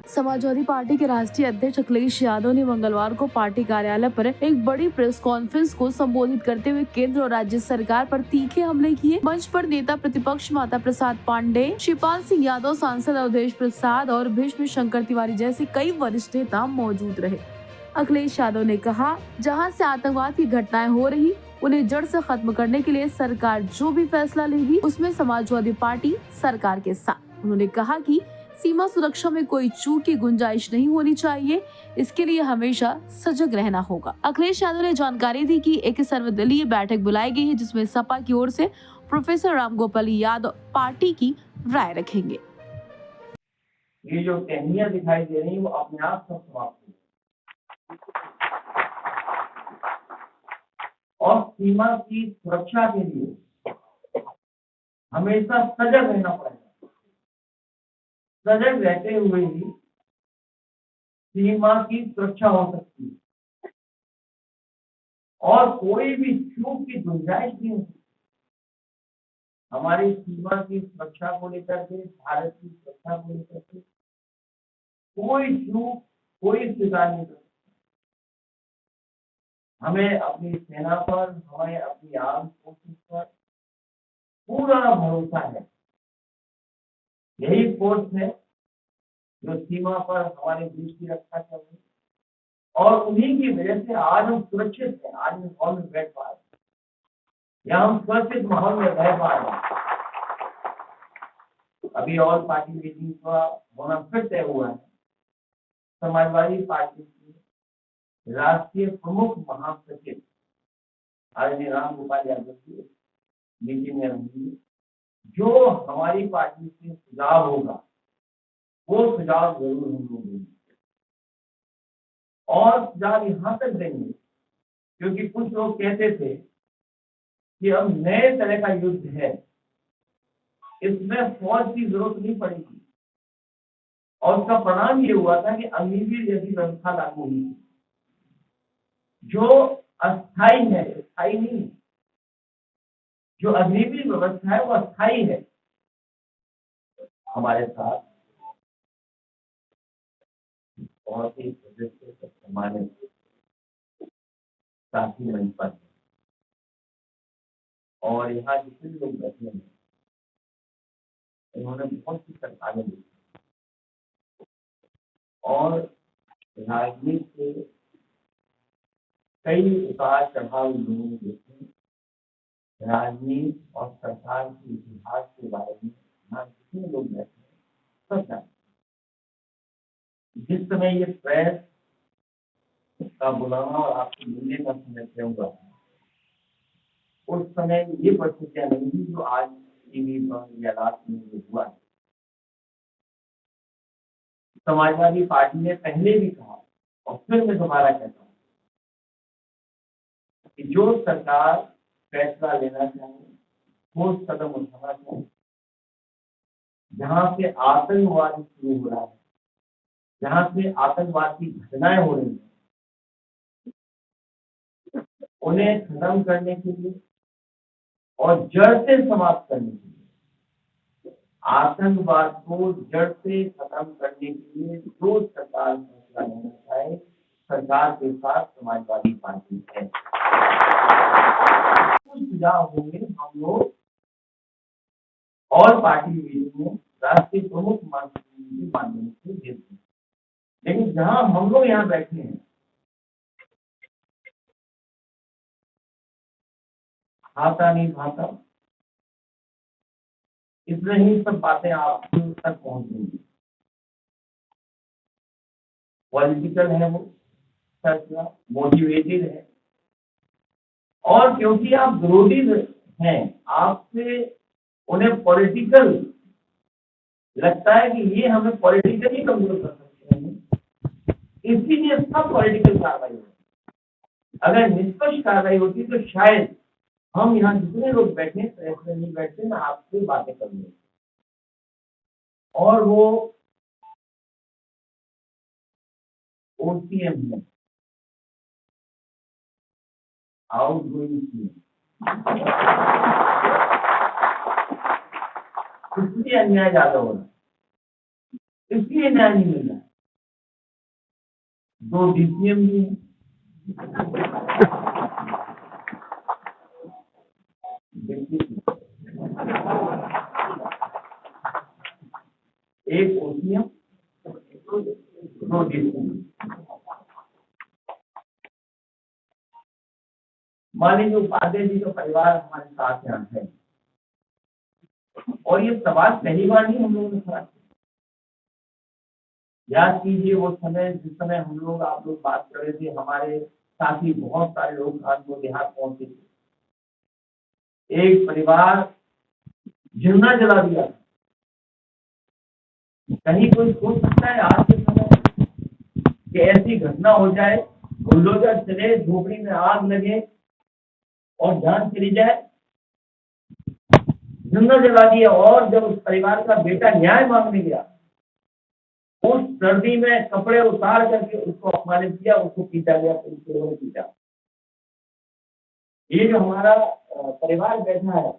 Samajwadi party के राष्ट्रीय अध्यक्ष अखिलेश यादव ने मंगलवार को पार्टी कार्यालय पर एक बड़ी प्रेस कॉन्फ्रेंस को संबोधित करते हुए केंद्र और राज्य सरकार पर तीखे हमले किए। मंच पर नेता प्रतिपक्ष माता प्रसाद पांडे, शिवपाल सिंह यादव, सांसद अवधेश प्रसाद और भीष्म शंकर तिवारी जैसे कई वरिष्ठ नेता मौजूद रहे। अखिलेश यादव ने कहा, जहां से आतंकवाद की घटनाएं हो रही, उन्हें जड़ से खत्म करने के लिए सरकार जो भी फैसला लेगी, उसमें समाजवादी पार्टी सरकार के साथ। उन्होंने कहा कि सीमा सुरक्षा में कोई चूक की गुंजाइश नहीं होनी चाहिए, इसके लिए हमेशा सजग रहना होगा। अखिलेश यादव ने जानकारी दी कि एक सर्वदलीय बैठक बुलाई गई है, जिसमें सपा की ओर से प्रोफेसर रामगोपाल यादव पार्टी की राय रखेंगे। ये जो टहनियां दिखाई दे रही है वो अपने आप सब समाप्त हो और सीमा की सुरक्षा के लिए हमेशा सजग रहना पड़ेगा। सजग रहते हुए ही सीमा की सुरक्षा हो सकती है और कोई भी चूक की गुंजाइश नहीं हो सकती। हमारी सीमा की सुरक्षा को लेकर के, भारत की सुरक्षा को लेकर के कोई चूक, कोई स्वीकार नहीं कर सकता। हमें अपनी सेना पर, हमें अपनी आर्म फोर्सेस पर पूरा भरोसा है। यही फोर्स है जो सीमा पर हमारे देश की रक्षा कर रही है और उन्हीं की वजह से आज हम सुरक्षित हैं। आज हम हॉल में बैठ पा रहे हैं या हम सुरक्षित माहौल में रह पा रहे हैं। अभी ऑल पार्टी मीटिंग का होना फिर तय हुआ है। समाजवादी पार्टी के राष्ट्रीय प्रमुख महासचिव आदरणीय रामगोपाल यादव की मीटिंग में रहेंगे। जो हमारी पार्टी से सुझाव होगा वो सुझाव जरूर हम लोग देंगे और सुझाव यहाँ तक देंगे क्योंकि कुछ लोग कहते थे कि अब नए तरह का युद्ध है, इसमें फौज की जरूरत नहीं पड़ेगी और उसका परिणाम ये हुआ था कि अग्निवीर जैसी व्यवस्था लागू हुई जो अस्थायी है, स्थायी नहीं। जो अग्निवीर व्यवस्था है वो अस्थायी है। हमारे साथ बहुत ही सदस्य हमारे साथी मंच पर है और यहाँ जितने लोग बैठे हैं इन्होंने बहुत सी सरकारें दी और राजनीति के कई उतार चढ़ाव लोगों ने देखे। राजनीति और सरकार के इतिहास के बारे में यहाँ जितने लोग बैठे हैं सब जानते हैं। जिस समय ये प्रेस का बुलाना और आपसे मिलने का समय तय हुआ उस समय ये परिस्थितियां नहीं थी जो आज टीवी पर या रात में जो हुआ है। समाजवादी पार्टी ने पहले भी कहा और फिर मैं दोबारा कहता हूँ कि जो सरकार फैसला लेना चाहिए, ठोस कदम उठाना चाहिए, जहां से आतंकवाद शुरू हो रहा है, जहां से आतंकवाद की घटनाएं हो रही हैं, उन्हें खत्म करने के लिए और जड़ से समाप्त करने के लिए, आतंकवाद को जड़ से खत्म करने के लिए जो सरकार फैसला लेना चाहे, सरकार के साथ समाजवादी पार्टी है। कुछ सुझाव होंगे हम लोग और पार्टी मीटिंग में राष्ट्रीय प्रमुख के माध्यम से देते हैं, लेकिन जहां हम लोग यहाँ बैठे हैं भाता नहीं भाता, इसमें ही सब बातें आप तक पहुंचेंगी। पॉलिटिकल है वो फैसला, मोटिवेटेड है और क्योंकि आप विरोधी हैं, आपसे उन्हें पॉलिटिकल लगता है कि ये हमें पॉलिटिकली कमजोर कर सकते हैं, इसीलिए सब पॉलिटिकल कार्रवाई होती। अगर निष्पक्ष कार्रवाई होती तो शायद हम यहाँ जितने लोग बैठे ऐसे नहीं बैठते, मैं आपसे बातें करूंगा और वो ओसीएम है, आउट गोइंग सीएम, इसलिए अन्याय ज्यादा हो रहा है, इसलिए न्याय नहीं मिल रहा है। 2 डीसीएम भी हैं। एक ओसीएम, 2 डीसीएम। मान लीजिए उपाध्याय जी का परिवार हमारे साथ यहाँ है, और ये सवाल पहली बार नहीं हम लोगों ने खड़ा किया। याद कीजिए वो समय, जिस समय हम लोग, आप लोग बात कर रहे थे, हमारे साथी बहुत सारे लोग कानपुर देहात पहुंचे थे। एक परिवार जिंदा जला दिया। कहीं कोई सोच सकता है आज के समय कि ऐसी घटना हो जाए, बुलडोजर चले, झोपड़ी में आग लगे और जान चली जाए? जिंदा जला दिया। और जब उस परिवार का बेटा न्याय मांगने गया, उस सर्दी में कपड़े उतार करके उसको अपमानित किया, उसको पीटा गया, पुलिस ने पीटा। ये जो हमारा परिवार बैठा है,